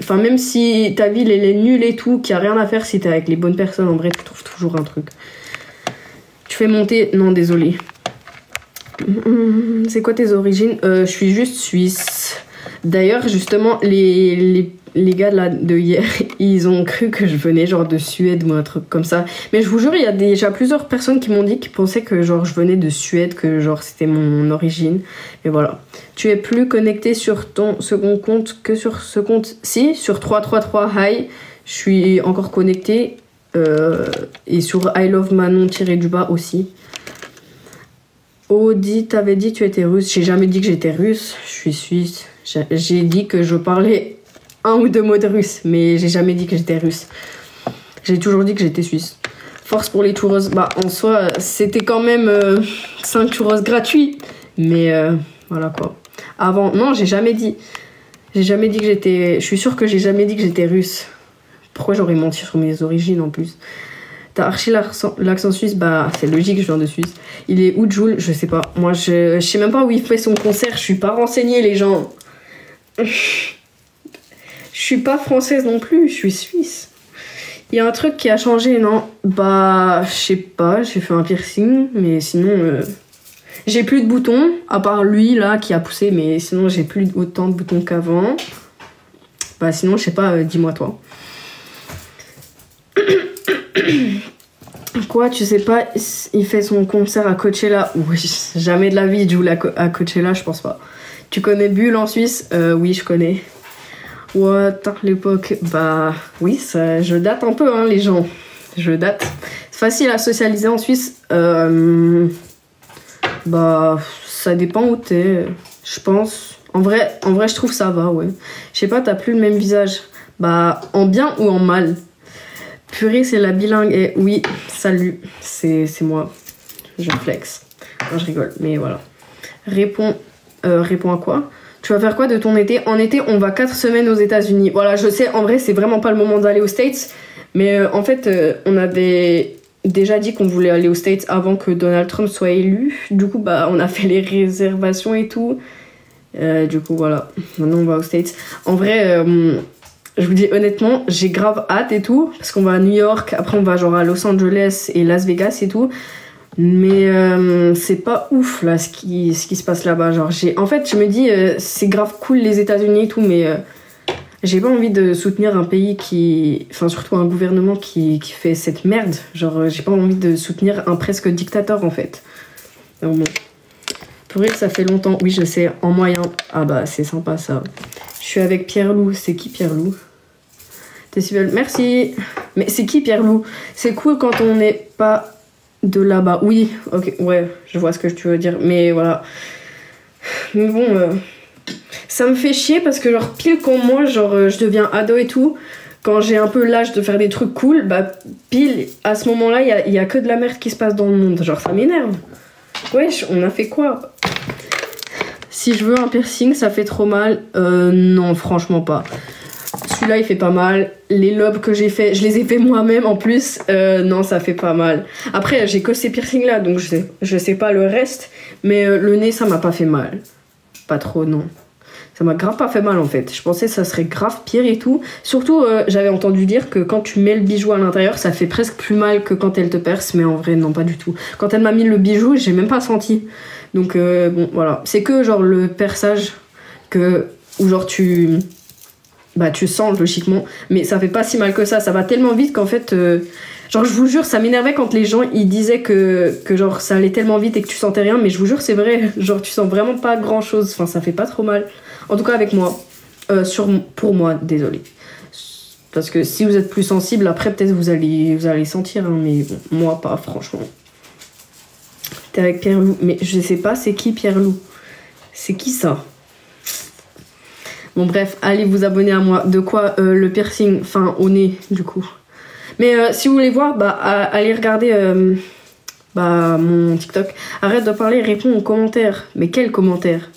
enfin, même si ta ville elle est nulle et tout, qu'il n'y a rien à faire, si t'es avec les bonnes personnes, en vrai, tu trouves toujours un truc. Tu fais monter... Non, désolé. C'est quoi tes origines? Je suis juste suisse. D'ailleurs, justement, les gars là, de hier, ils ont cru que je venais genre de Suède ou un truc comme ça. Mais je vous jure, il y a déjà plusieurs personnes qui m'ont dit qu'ils pensaient que genre je venais de Suède, que genre c'était mon origine. Mais voilà. Tu es plus connecté sur ton second compte que sur ce compte. Si, sur 333 Hi, je suis encore connectée. Et sur I Love Manon-du-bas aussi. Audi, t'avais dit que tu étais russe. J'ai jamais dit que j'étais russe. Je suis suisse. J'ai dit que je parlais un ou deux mots de russe, mais j'ai jamais dit que j'étais russe. J'ai toujours dit que j'étais suisse. Force pour les churros. Bah, en soi, c'était quand même 5 churros gratuits. Mais voilà quoi. Avant, non, j'ai jamais dit. J'ai jamais dit que j'étais. Je suis sûre que j'ai jamais dit que j'étais russe. Pourquoi j'aurais menti sur mes origines en plus? T'as archi l'accent suisse, bah c'est logique, je viens de Suisse. Il est où Jules? Je sais pas. Moi je sais même pas où il fait son concert, je suis pas renseignée les gens. Je suis pas française non plus, je suis suisse. Il y a un truc qui a changé, non? Bah je sais pas, j'ai fait un piercing, mais sinon j'ai plus de boutons, à part lui là qui a poussé, mais sinon j'ai plus autant de boutons qu'avant. Bah sinon je sais pas, dis-moi toi. Quoi, tu sais pas, il fait son concert à Coachella? Oui, jamais de la vie, Jules à Coachella, je pense pas. Tu connais Bulle en Suisse? Oui, je connais. What, l'époque? Bah oui, ça, je date un peu, hein, les gens. Je date. C'est facile à socialiser en Suisse. Bah, ça dépend où t'es, je pense. En vrai, je trouve ça va, ouais. Je sais pas, t'as plus le même visage. Bah, en bien ou en mal? Purée, c'est la bilingue. Et oui, salut, c'est moi. Je flex. Non, je rigole, mais voilà. Réponds à quoi? Tu vas faire quoi de ton été? En été, on va 4 semaines aux États-Unis. Voilà, je sais, en vrai, c'est vraiment pas le moment d'aller aux States. Mais en fait, on avait déjà dit qu'on voulait aller aux States avant que Donald Trump soit élu. Du coup, bah, on a fait les réservations et tout. Du coup, voilà. Maintenant, on va aux States. En vrai... je vous dis honnêtement, j'ai grave hâte et tout, parce qu'on va à New York, après on va genre à Los Angeles et Las Vegas et tout. Mais c'est pas ouf là ce qui se passe là-bas. Genre, en fait, je me dis, c'est grave cool les États-Unis et tout, mais j'ai pas envie de soutenir un pays qui. Enfin, surtout un gouvernement qui fait cette merde. Genre, j'ai pas envie de soutenir un presque dictateur en fait. Donc bon. Pour rire, ça fait longtemps. Oui, je sais, en moyen. Ah bah, c'est sympa ça. Je suis avec Pierre-Loup. C'est qui Pierre-Loup? T'es si belle. Merci. Mais c'est qui Pierre-Loup? C'est cool quand on n'est pas de là-bas. Oui, ok, ouais, je vois ce que tu veux dire. Mais voilà. Mais bon, ça me fait chier parce que genre pile quand moi, genre je deviens ado et tout, quand j'ai un peu l'âge de faire des trucs cool, bah pile à ce moment-là, il y a que de la merde qui se passe dans le monde. Genre ça m'énerve. Wesh, on a fait quoi? Si je veux un piercing, ça fait trop mal. Non, franchement pas. Celui-là, il fait pas mal. Les lobes que j'ai fait, je les ai fait moi-même en plus. Non, ça fait pas mal. Après, j'ai que ces piercings-là, donc je sais pas le reste. Mais le nez, ça m'a pas fait mal. Pas trop, non. Ça m'a grave pas fait mal en fait. Je pensais que ça serait grave pire et tout. Surtout, j'avais entendu dire que quand tu mets le bijou à l'intérieur, ça fait presque plus mal que quand elle te perce. Mais en vrai, non, pas du tout. Quand elle m'a mis le bijou, j'ai même pas senti. Donc, bon, voilà. C'est que genre le perçage où genre tu sens logiquement. Mais ça fait pas si mal que ça. Ça va tellement vite qu'en fait... genre, je vous jure, ça m'énervait quand les gens ils disaient que genre ça allait tellement vite et que tu sentais rien. Mais je vous jure, c'est vrai. Genre, tu sens vraiment pas grand chose. Enfin, ça fait pas trop mal. En tout cas, avec moi. Pour moi, désolé. Parce que si vous êtes plus sensible, après, peut-être vous allez sentir. Hein, mais bon, moi, pas, franchement. T'es avec Pierre-Loup. Mais je sais pas, c'est qui Pierre-Loup? C'est qui ça? Bon, bref, allez vous abonner à moi. De quoi le piercing, enfin, au nez, du coup. Mais si vous voulez voir, bah, allez regarder mon TikTok. Arrête de parler, réponds aux commentaires. Mais quels commentaires?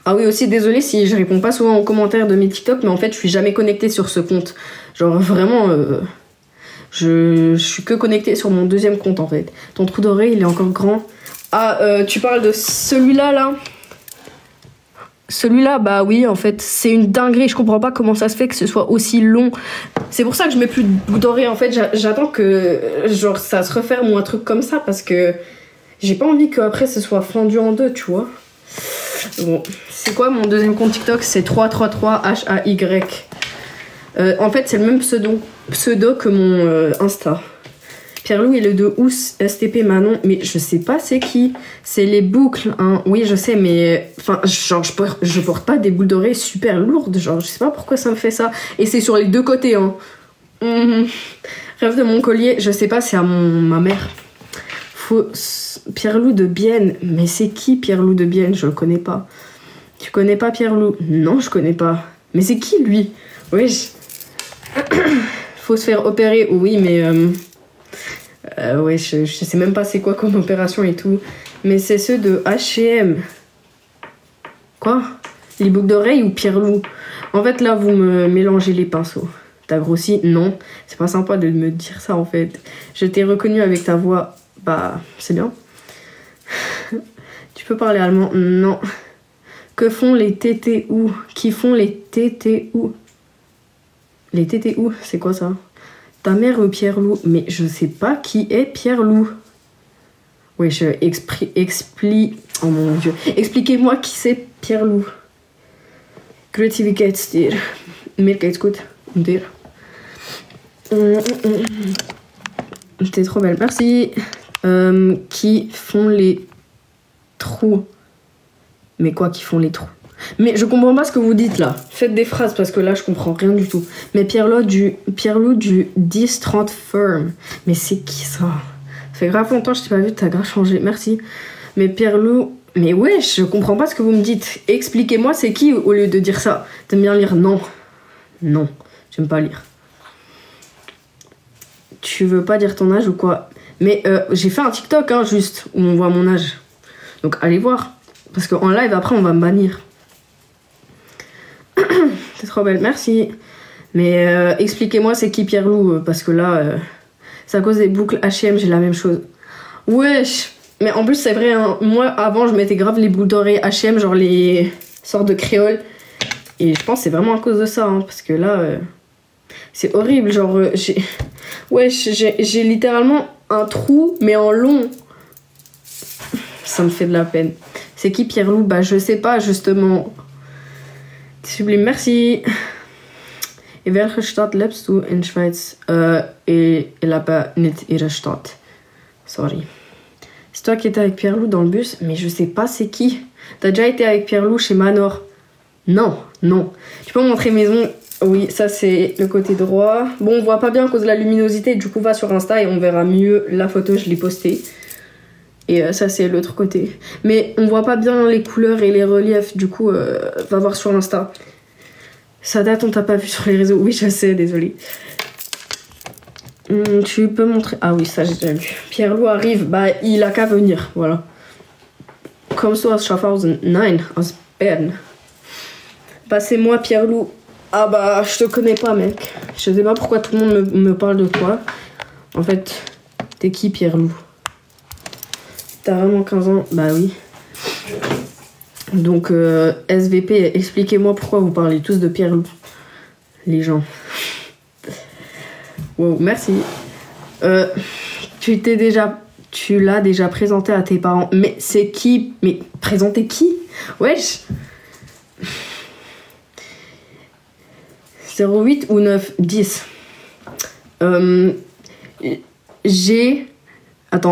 Ah oui, aussi désolé si je réponds pas souvent aux commentaires de mes TikTok, mais en fait je suis jamais connectée sur ce compte. Genre vraiment, je suis que connectée sur mon deuxième compte en fait. Ton trou d'oreille il est encore grand. Ah, tu parles de celui-là là? Celui-là, bah oui, en fait, c'est une dinguerie. Je comprends pas comment ça se fait que ce soit aussi long. C'est pour ça que je mets plus de boucle d'oreille en fait. J'attends que genre ça se referme ou un truc comme ça parce que j'ai pas envie qu'après ce soit fendu en deux, tu vois. Bon, c'est quoi mon deuxième compte TikTok? C'est 333 HAY. En fait, c'est le même pseudo que mon Insta. Pierre-Loup et le de Ous, STP Manon, mais je sais pas c'est qui. C'est les boucles, hein. Oui, je sais, mais enfin, genre, je porte pas des boucles d'oreilles super lourdes. Genre, je sais pas pourquoi ça me fait ça. Et c'est sur les deux côtés, hein. Rêve de mon collier, je sais pas, c'est à ma mère. Pierre-Loup de Bienne, mais c'est qui Pierre-Loup de Bienne? Je le connais pas. Tu connais pas Pierre-Loup? Non, je connais pas. Mais c'est qui lui? Oui. Faut se faire opérer, oui, mais ouais, je sais même pas c'est quoi comme opération et tout. Mais c'est ceux de H&M. Quoi? Les boucles d'oreilles ou Pierre-Loup? En fait, là, vous me mélangez les pinceaux. T'as grossi? Non. C'est pas sympa de me dire ça, en fait. Je t'ai reconnu avec ta voix. Bah, c'est bien. Tu peux parler allemand? Non. Que font les TTU? Qui font les TTU? Les TTU, c'est quoi ça? Ta mère ou Pierre-Loup? Mais je sais pas qui est Pierre-Loup. Oui, oh mon dieu. Expliquez-moi qui c'est Pierre-Loup. Kreativitetsstier. Meer kijk goed. Dir. T'es trop belle, merci. Qui font les trous? Mais quoi qui font les trous? Mais je comprends pas ce que vous dites là. Faites des phrases parce que là je comprends rien du tout. Mais Pierre-Loup du 10-30 Firm. Mais c'est qui ça? Ça fait grave longtemps que je t'ai pas vu, t'as grave changé. Merci. Mais Pierre-Loup... Mais ouais, je comprends pas ce que vous me dites. Expliquez-moi c'est qui au lieu de dire ça. T'aimes bien lire? Non. Non, j'aime pas lire. Tu veux pas dire ton âge ou quoi? Mais j'ai fait un TikTok hein, juste où on voit mon âge. Donc allez voir. Parce qu'en live après on va me bannir. T'es trop belle, merci. Mais expliquez-moi c'est qui Pierre-Loup parce que là c'est à cause des boucles H&M j'ai la même chose. Wesh. Mais en plus c'est vrai hein, moi avant je mettais grave les boucles d'oreilles H&M genre les sortes de créoles. Et je pense que c'est vraiment à cause de ça hein, parce que là c'est horrible genre j'ai littéralement un trou mais en long. Ça me fait de la peine. C'est qui Pierre-Loup? Bah je sais pas justement. Sublime, merci. In welke Stadt lebst du in Schweiz? Et là-bas, nicht ihre Stadt. Sorry. C'est toi qui étais avec Pierre-Loup dans le bus? Mais je sais pas c'est qui. T'as déjà été avec Pierre-Loup chez Manor? Non, non. Tu peux me montrer maison? Oui, ça c'est le côté droit. Bon, on voit pas bien à cause de la luminosité. Du coup, va sur Insta et on verra mieux la photo. Je l'ai postée. Et ça c'est l'autre côté. Mais on voit pas bien les couleurs et les reliefs. Du coup, va voir sur Insta. Ça date, on t'a pas vu sur les réseaux. Oui, je sais, désolée. Tu peux montrer... Ah oui, ça j'ai déjà vu. Pierre-Loup arrive. Bah, il a qu'à venir. Voilà. Kommst du aus Schaffhausen? Nein, aus Bern. Passez-moi Pierre-Loup. Ah bah, je te connais pas, mec. Je sais pas pourquoi tout le monde me parle de toi. En fait, t'es qui Pierre-Loup? T'as vraiment 15 ans? Bah oui. Donc, SVP, expliquez-moi pourquoi vous parlez tous de Pierre-Loup. Les gens. Wow, merci. Tu l'as déjà présenté à tes parents. Mais c'est qui? Mais présenter qui? Wesh. 08 ou 9? 10.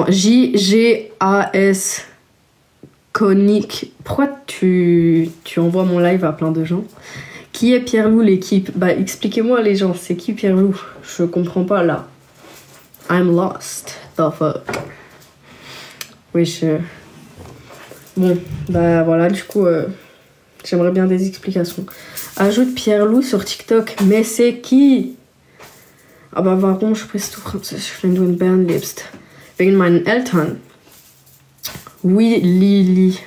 J-G-A-S Conique. Pourquoi tu envoies mon live à plein de gens? Qui est Pierre-Loup l'équipe? Bah expliquez-moi les gens, c'est qui Pierre-Loup? Je comprends pas là. I'm lost. The fuck. Oui, Bon, bah voilà, du coup, j'aimerais bien des explications. Ajoute Pierre-Loup sur TikTok. Mais c'est qui? Aber warum sprichst du Französisch, wenn du in Bern lebst? Wegen meinen Eltern. Oui, Lily.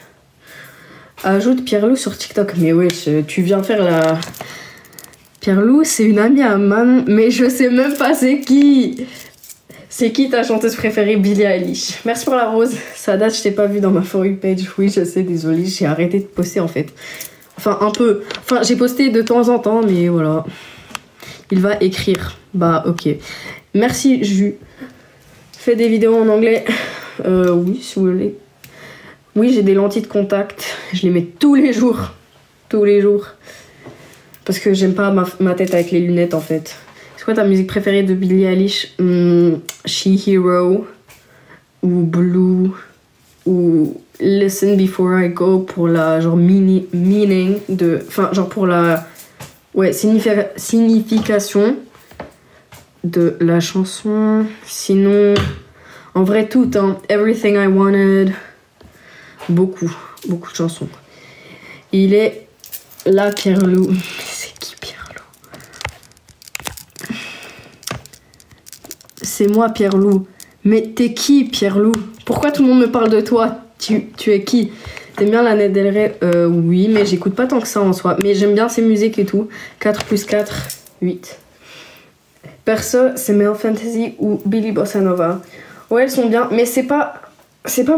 Ajoute Pierre-Loup sur TikTok. Mais ouais, tu viens faire la... Pierre-Loup, c'est une amie à Manon. Mais je sais même pas c'est qui. C'est qui ta chanteuse préférée? Billie Eilish. Merci pour la rose. Ça date, je t'ai pas vu dans ma For You page. Oui, je sais, désolée. J'ai arrêté de poster en fait. Enfin, un peu. Enfin, j'ai posté de temps en temps, mais voilà. Il va écrire. Bah, ok. Merci, Jus. Fais des vidéos en anglais. Oui, si vous voulez. Oui, j'ai des lentilles de contact. Je les mets tous les jours. Tous les jours. Parce que j'aime pas ma tête avec les lunettes en fait. C'est quoi ta musique préférée de Billie Eilish? She-Hero ou Blue ou Listen Before I Go pour la genre meaning de... Enfin genre pour la... Ouais, signification de la chanson. Sinon, en vrai toutes, hein. Everything I Wanted. Beaucoup de chansons. Il est là, Pierre-Loup. C'est qui Pierre-Loup? C'est moi, Pierre-Loup. Mais t'es qui, Pierre-Loup? Pourquoi tout le monde me parle de toi? Tu es qui? T'aimes bien Lana Del Rey? Oui, mais j'écoute pas tant que ça en soi. Mais j'aime bien ses musiques et tout. 4 plus 4, 8. Perso, c'est Male Fantasy ou Billy Bossa Nova. Ouais, elles sont bien, mais c'est pas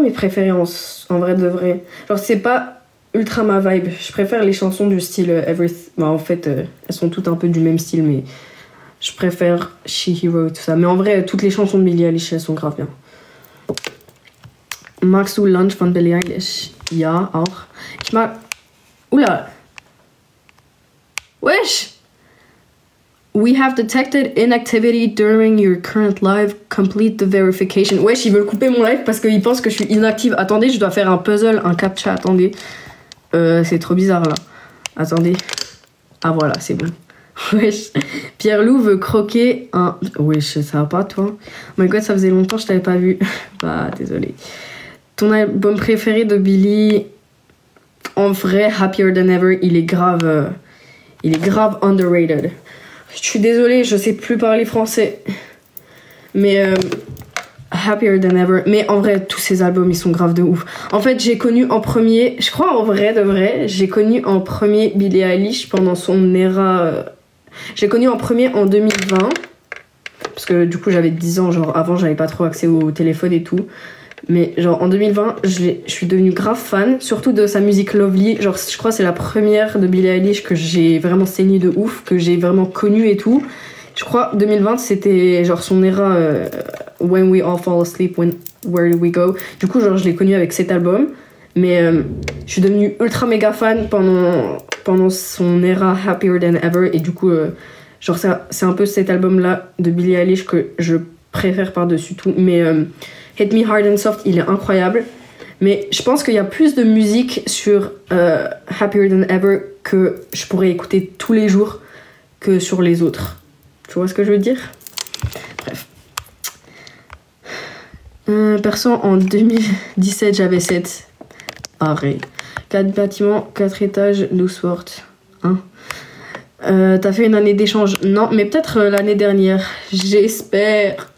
mes préférences, en vrai de vrai. Genre, c'est pas ultra ma vibe. Je préfère les chansons du style Everything. Bah, en fait, elles sont toutes un peu du même style, mais je préfère She-Hero et tout ça. Mais en vrai, toutes les chansons de Billie Eilish, elles sont grave bien. Magst du Lunch von Billie Eilish? Ja, auch. Ich mag... Oula! Wesh! We have detected inactivity during your current live. Complete the verification. Wesh, ils veulent couper mon live parce qu'ils pensent que je suis inactive. Attendez, je dois faire un puzzle, un captcha. Attendez. C'est trop bizarre là. Attendez. Ah voilà, c'est bon. Wesh. Pierre-Loup veut croquer un... Wesh, ça va pas toi? Oh my god, ça faisait longtemps que je t'avais pas vu. Bah, désolé. Ton album préféré de Billie? En vrai, Happier Than Ever, il est grave underrated. Je suis désolée, je sais plus parler français. Mais Happier Than Ever. Mais en vrai, tous ces albums, ils sont grave de ouf. En fait, j'ai connu en premier... Je crois en vrai de vrai, j'ai connu en premier Billie Eilish pendant son era... J'ai connu en premier en 2020. Parce que du coup, j'avais 10 ans. Genre, avant, j'avais pas trop accès au téléphone et tout. Mais genre, en 2020, je suis devenue grave fan. Surtout de sa musique Lovely. Genre, je crois que c'est la première de Billie Eilish que j'ai vraiment saigné de ouf. Que j'ai vraiment connue et tout. Je crois 2020, c'était genre son era When We All Fall Asleep, Where Do We Go. Du coup, genre, je l'ai connu avec cet album. Mais je suis devenue ultra méga fan pendant son era Happier Than Ever. Et du coup, genre, c'est un peu cet album-là de Billie Eilish que je préfère par-dessus tout. Mais Hit Me Hard and Soft, il est incroyable. Mais je pense qu'il y a plus de musique sur Happier Than Ever que je pourrais écouter tous les jours que sur les autres. Tu vois ce que je veux dire? Bref. Perso, en 2017, j'avais 7 arrêts. 4 bâtiments, 4 étages, 12 portes. Hein? T'as fait une année d'échange? Non, mais peut-être l'année dernière. J'espère.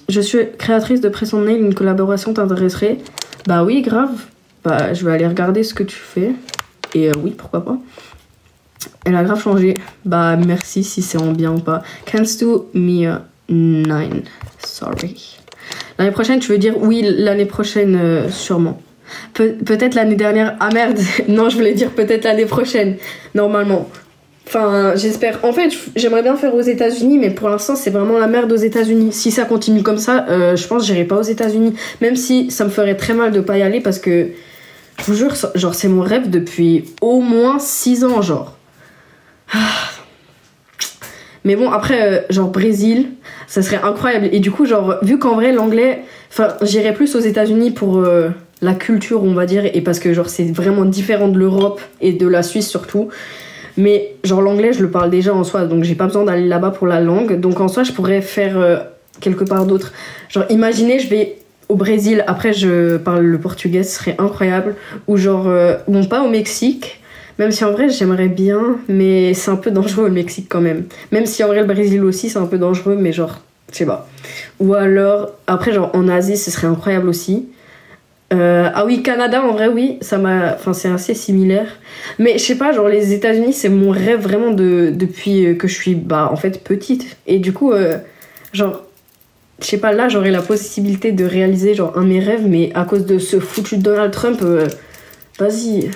Je suis créatrice de Press On Nail, une collaboration t'intéresserait? Bah oui, grave. Bah, je vais aller regarder ce que tu fais. Et oui, pourquoi pas. Elle a grave changé. Bah, merci si c'est en bien ou pas. Canst du mir 9? Sorry. L'année prochaine, tu veux dire? Oui, l'année prochaine, sûrement. Peut-être l'année dernière. Ah merde. Non, je voulais dire peut-être l'année prochaine. Normalement. Enfin, j'espère. En fait, j'aimerais bien faire aux États-Unis, mais pour l'instant, c'est vraiment la merde aux États-Unis. Si ça continue comme ça, je pense que j'irai pas aux États-Unis. Même si ça me ferait très mal de pas y aller parce que, je vous jure, genre, c'est mon rêve depuis au moins 6 ans, genre. Mais bon, après, genre, Brésil, ça serait incroyable. Et du coup, genre, vu qu'en vrai, l'anglais, enfin, j'irais plus aux États-Unis pour la culture, on va dire, et parce que, genre, c'est vraiment différent de l'Europe et de la Suisse surtout. Mais genre l'anglais je le parle déjà en soi, donc j'ai pas besoin d'aller là-bas pour la langue. Donc en soi je pourrais faire quelque part d'autre. Genre imaginez je vais au Brésil, après je parle le portugais, ce serait incroyable. Ou genre, bon pas au Mexique, même si en vrai j'aimerais bien, mais c'est un peu dangereux au Mexique quand même. Même si en vrai le Brésil aussi c'est un peu dangereux, mais genre, je sais pas. Ou alors, après genre en Asie ce serait incroyable aussi. Ah oui, Canada, en vrai, oui, enfin, c'est assez similaire. Mais je sais pas, genre les États-Unis, c'est mon rêve vraiment depuis que je suis, bah, en fait, petite. Et du coup, genre, je sais pas, là, j'aurais la possibilité de réaliser, genre, un de mes rêves, mais à cause de ce foutu Donald Trump, vas-y.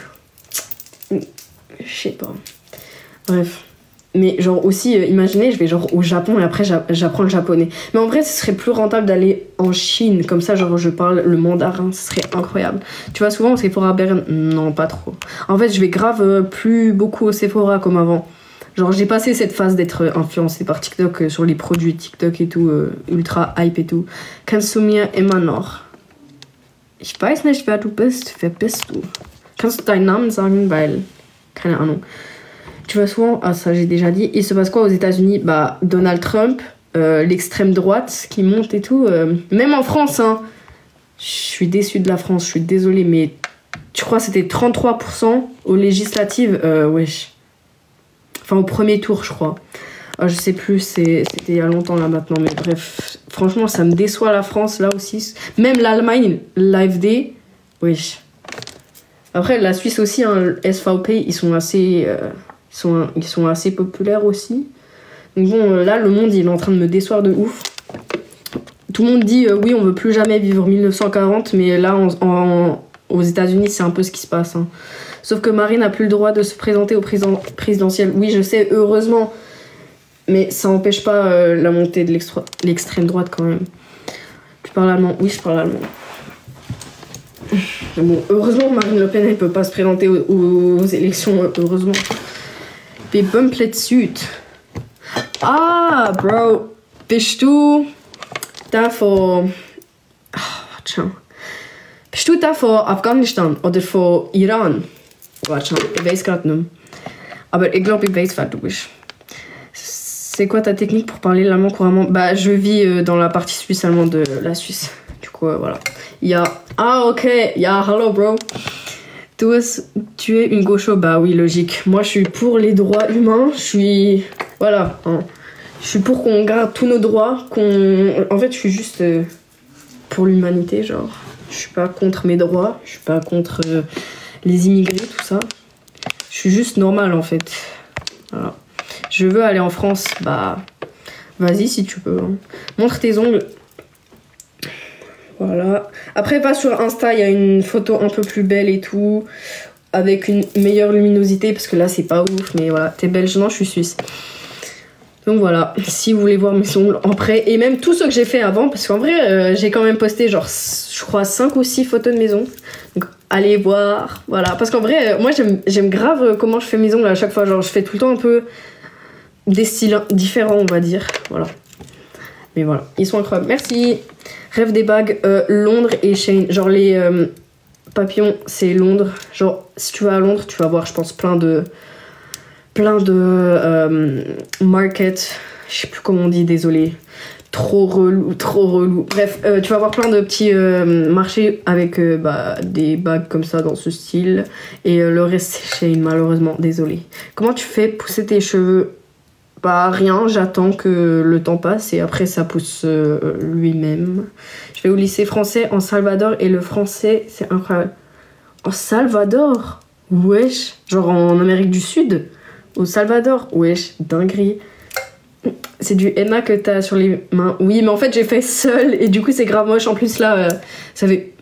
Je sais pas. Bref. Mais genre aussi, imaginez, je vais genre au Japon et après j'apprends le japonais. Mais en vrai, ce serait plus rentable d'aller en Chine. Comme ça, genre je parle le mandarin, ce serait incroyable. Tu vas souvent au Sephora à Berne? Non, pas trop. En fait, je vais grave plus beaucoup au Sephora comme avant. Genre j'ai passé cette phase d'être influencée par TikTok sur les produits TikTok et tout, ultra hype et tout. Kannst du mir immer noch? Ich weiß nicht, wer du bist. Wer bist du? Kannst du deinen Namen sagen? Weil, keine Ahnung. Tu vois souvent, ah ça j'ai déjà dit, il se passe quoi aux États-Unis? Bah Donald Trump, l'extrême droite qui monte et tout, même en France, hein. Je suis déçue de la France, je suis désolée, mais tu crois que c'était 33% aux législatives, wesh. Enfin au premier tour je crois. Je sais plus, c'était il y a longtemps là maintenant, mais bref, franchement ça me déçoit la France là aussi. Même l'Allemagne, l'AfD, wesh. Après la Suisse aussi, hein, le SVP, ils sont assez populaires aussi. Donc bon, là, le monde, il est en train de me décevoir de ouf. Tout le monde dit, oui, on veut plus jamais vivre 1940, mais là, aux États-Unis, c'est un peu ce qui se passe. Hein. Sauf que Marine n'a plus le droit de se présenter au présidentiel. Oui, je sais, heureusement. Mais ça n'empêche pas la montée de l'extrême droite quand même. Tu parles allemand? Oui, je parle allemand. Bon, heureusement, Marine Le Pen, elle peut pas se présenter aux élections, heureusement. Wir Bumplett Süd. Ah, Bro. Bist du da von... warte schon. Bist du da von Afghanistan oder von Iran? Warte schon, ich weiß gerade nicht mehr. Aber ich glaube, ich weiß, wer du bist. C'est quoi ta technique pour parler l'allemand couramment? Bah, je vis dans la partie suisse allemande de la Suisse. Du coup, voilà. Il y a... Ah, ok. Il y a... Hello, bro. Tu es une gaucho? Bah oui, logique. Moi, je suis pour les droits humains. Je suis... Voilà. Hein. Je suis pour qu'on garde tous nos droits. En fait, je suis juste pour l'humanité, genre. Je suis pas contre mes droits. Je suis pas contre les immigrés, tout ça. Je suis juste normale, en fait. Voilà. Je veux aller en France. Bah... Vas-y, si tu peux. Hein. Montre tes ongles. Voilà. Après, pas sur Insta, il y a une photo un peu plus belle et tout, avec une meilleure luminosité, parce que là, c'est pas ouf, mais voilà. T'es belge? Non, je suis suisse. Donc voilà, si vous voulez voir mes ongles en prêt, et même tout ce que j'ai fait avant, parce qu'en vrai, j'ai quand même posté, genre, je crois, 5 ou 6 photos de mes ongles. Donc, allez voir, voilà. Parce qu'en vrai, moi, j'aime grave comment je fais mes ongles à chaque fois. Genre, je fais tout le temps un peu des styles différents, on va dire. Voilà. Mais voilà, ils sont incroyables. Merci. Rêve des bagues, Londres et Shein. Genre les papillons, c'est Londres. Genre, si tu vas à Londres, tu vas voir, je pense, plein de market. Je sais plus comment on dit, désolé. Trop relou, trop relou. Bref, tu vas voir plein de petits marchés avec des bagues comme ça dans ce style. Et le reste, c'est Shein, malheureusement. Désolé. Comment tu fais pousser tes cheveux? Bah rien, j'attends que le temps passe et après ça pousse lui-même. Je vais au lycée français en Salvador et le français c'est incroyable. En Salvador? Wesh. Genre en Amérique du Sud? Au Salvador? Wesh, dinguerie. C'est du henna que t'as sur les mains. Oui, mais en fait j'ai fait seul et du coup c'est grave moche. En plus là, ça fait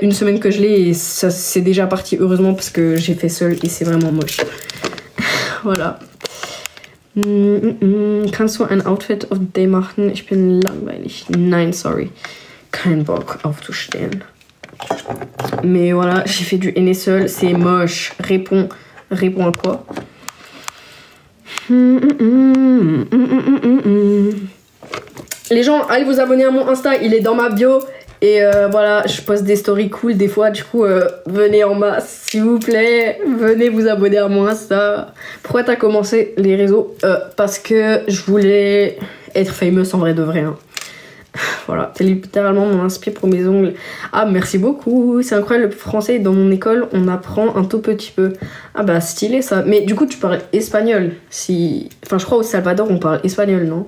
une semaine que je l'ai et ça c'est déjà parti heureusement parce que j'ai fait seul et c'est vraiment moche. Voilà. Kannst du ein Outfit of the day machen? Ich bin langweilig. Nein, sorry. Kein Bock aufzustehen. Mais voilà, j'ai fait du henné seul. C'est moche. Réponds à quoi? Les gens, allez vous abonner à mon Insta. Il est dans ma bio. Et voilà, je poste des stories cool des fois, du coup, venez en masse, s'il vous plaît, venez vous abonner à mon Insta. Pourquoi t'as commencé les réseaux? Parce que je voulais être famous en vrai de vrai. Hein. Voilà, c'est littéralement mon inspire pour mes ongles. Ah, merci beaucoup, c'est incroyable, le français, dans mon école, on apprend un tout petit peu. Ah bah, stylé ça. Mais du coup, tu parles espagnol. Enfin, je crois au Salvador, on parle espagnol, non?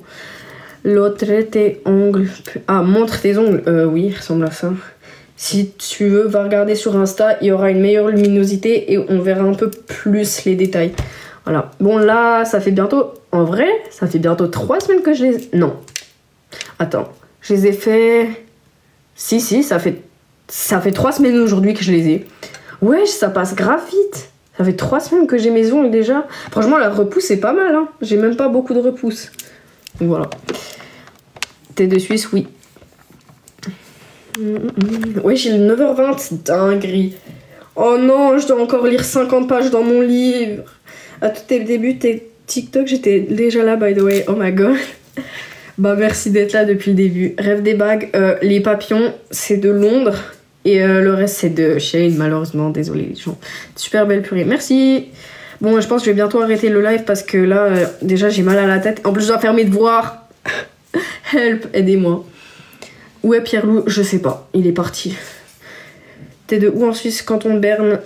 L'autre, tes ongles. Ah, montre tes ongles. Oui, ressemble à ça. Si tu veux, va regarder sur Insta. Il y aura une meilleure luminosité et on verra un peu plus les détails. Voilà. Bon, là, ça fait bientôt... En vrai, ça fait bientôt 3 semaines que je les... Non. Attends. Je les ai fait... Si, ça fait 3 semaines aujourd'hui que je les ai. Wesh, ça passe grave vite. Ça fait 3 semaines que j'ai mes ongles déjà. Franchement, la repousse est pas mal. Hein. J'ai même pas beaucoup de repousse. Donc voilà. Thé de Suisse, oui. Ouais, j'ai le 9h20, c'est dinguerie. Oh non, je dois encore lire 50 pages dans mon livre. À tout tes débuts, tes TikTok, j'étais déjà là, by the way. Oh my god. Bah, merci d'être là depuis le début. Rêve des bagues, les papillons, c'est de Londres. Et le reste, c'est de Shane, malheureusement. Désolé, les gens. Super belle purée. Merci. Bon, je pense que je vais bientôt arrêter le live parce que là, déjà, j'ai mal à la tête. En plus, je dois faire mes devoirs. Help, aidez-moi. Où est Pierre-Loup? Je sais pas. Il est parti. T'es de où en Suisse, canton de Berne?